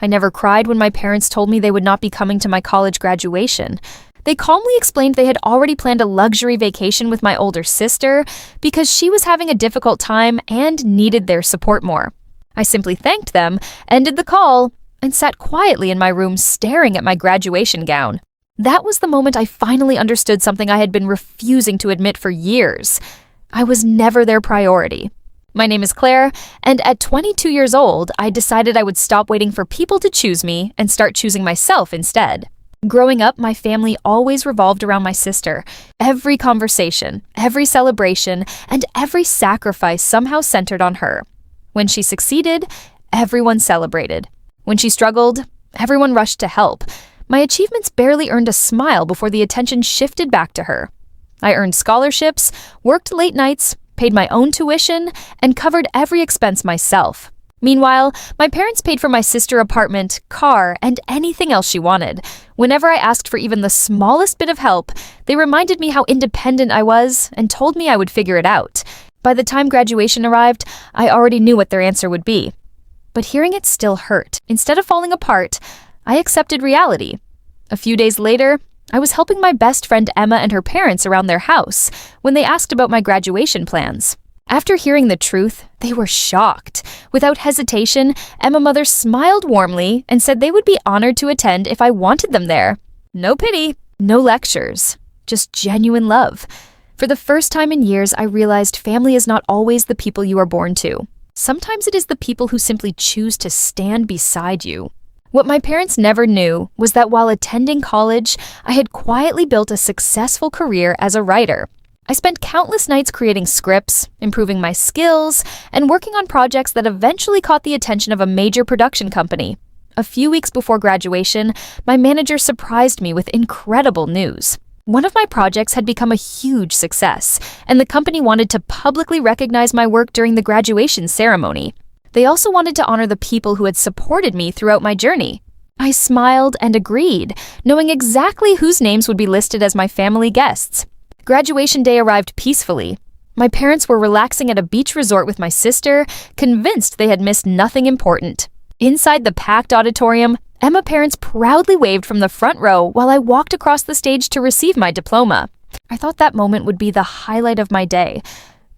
I never cried when my parents told me they would not be coming to my college graduation. They calmly explained they had already planned a luxury vacation with my older sister because she was having a difficult time and needed their support more. I simply thanked them, ended the call, and sat quietly in my room staring at my graduation gown. That was the moment I finally understood something I had been refusing to admit for years. I was never their priority. My name is Claire, and at 22 years old, I decided I would stop waiting for people to choose me and start choosing myself instead. Growing up, my family always revolved around my sister. Every conversation, every celebration, and every sacrifice somehow centered on her. When she succeeded, everyone celebrated. When she struggled, everyone rushed to help. My achievements barely earned a smile before the attention shifted back to her. I earned scholarships, worked late nights, paid my own tuition, and covered every expense myself. Meanwhile, my parents paid for my sister's apartment, car, and anything else she wanted. Whenever I asked for even the smallest bit of help, they reminded me how independent I was and told me I would figure it out. By the time graduation arrived, I already knew what their answer would be. But hearing it still hurt. Instead of falling apart, I accepted reality. A few days later, I was helping my best friend Emma and her parents around their house when they asked about my graduation plans. After hearing the truth, they were shocked. Without hesitation, Emma's mother smiled warmly and said they would be honored to attend if I wanted them there. No pity, no lectures, just genuine love. For the first time in years, I realized family is not always the people you are born to. Sometimes it is the people who simply choose to stand beside you. What my parents never knew was that while attending college, I had quietly built a successful career as a writer. I spent countless nights creating scripts, improving my skills, and working on projects that eventually caught the attention of a major production company. A few weeks before graduation, my manager surprised me with incredible news. One of my projects had become a huge success, and the company wanted to publicly recognize my work during the graduation ceremony. They also wanted to honor the people who had supported me throughout my journey. I smiled and agreed, knowing exactly whose names would be listed as my family guests. Graduation day arrived peacefully. My parents were relaxing at a beach resort with my sister, convinced they had missed nothing important. Inside the packed auditorium, Emma's parents proudly waved from the front row while I walked across the stage to receive my diploma. I thought that moment would be the highlight of my day,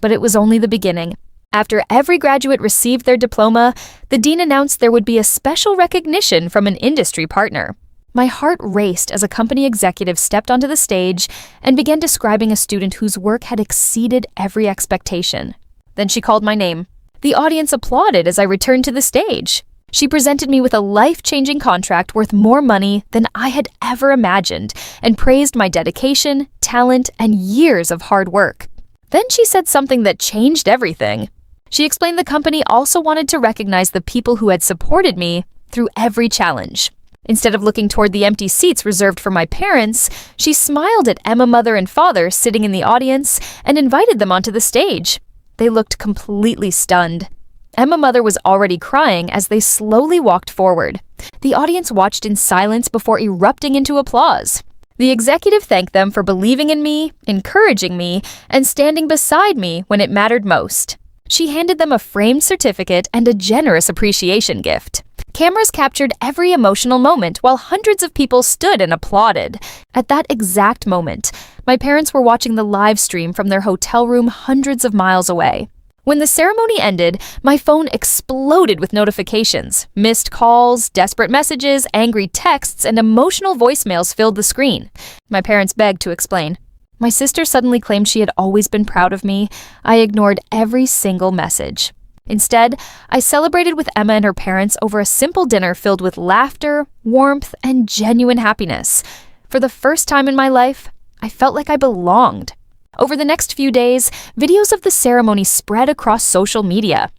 but it was only the beginning. After every graduate received their diploma, the dean announced there would be a special recognition from an industry partner. My heart raced as a company executive stepped onto the stage and began describing a student whose work had exceeded every expectation. Then she called my name. The audience applauded as I returned to the stage. She presented me with a life-changing contract worth more money than I had ever imagined and praised my dedication, talent, and years of hard work. Then she said something that changed everything. She explained the company also wanted to recognize the people who had supported me through every challenge. Instead of looking toward the empty seats reserved for my parents, she smiled at Emma's mother and father sitting in the audience and invited them onto the stage. They looked completely stunned. Emma's mother was already crying as they slowly walked forward. The audience watched in silence before erupting into applause. The executive thanked them for believing in me, encouraging me, and standing beside me when it mattered most. She handed them a framed certificate and a generous appreciation gift. Cameras captured every emotional moment while hundreds of people stood and applauded. At that exact moment, my parents were watching the live stream from their hotel room hundreds of miles away. When the ceremony ended, my phone exploded with notifications. Missed calls, desperate messages, angry texts, and emotional voicemails filled the screen. My parents begged to explain. My sister suddenly claimed she had always been proud of me. I ignored every single message. Instead, I celebrated with Emma and her parents over a simple dinner filled with laughter, warmth, and genuine happiness. For the first time in my life, I felt like I belonged. Over the next few days, videos of the ceremony spread across social media.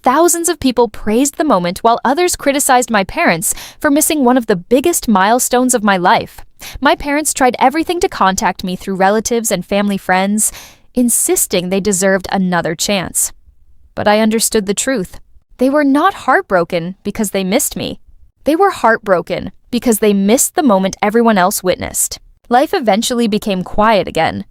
Thousands of people praised the moment while others criticized my parents for missing one of the biggest milestones of my life. My parents tried everything to contact me through relatives and family friends, insisting they deserved another chance. But I understood the truth. They were not heartbroken because they missed me. They were heartbroken because they missed the moment everyone else witnessed. Life eventually became quiet again.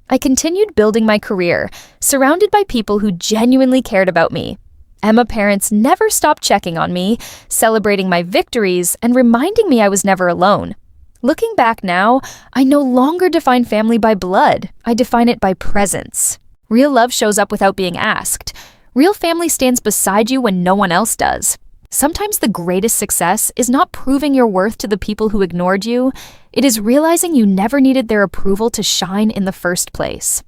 I continued building my career, surrounded by people who genuinely cared about me. Emma parents never stopped checking on me, celebrating my victories, and reminding me I was never alone. Looking back now, I no longer define family by blood. I define it by presence. Real love shows up without being asked. Real family stands beside you when no one else does. Sometimes the greatest success is not proving your worth to the people who ignored you. It is realizing you never needed their approval to shine in the first place.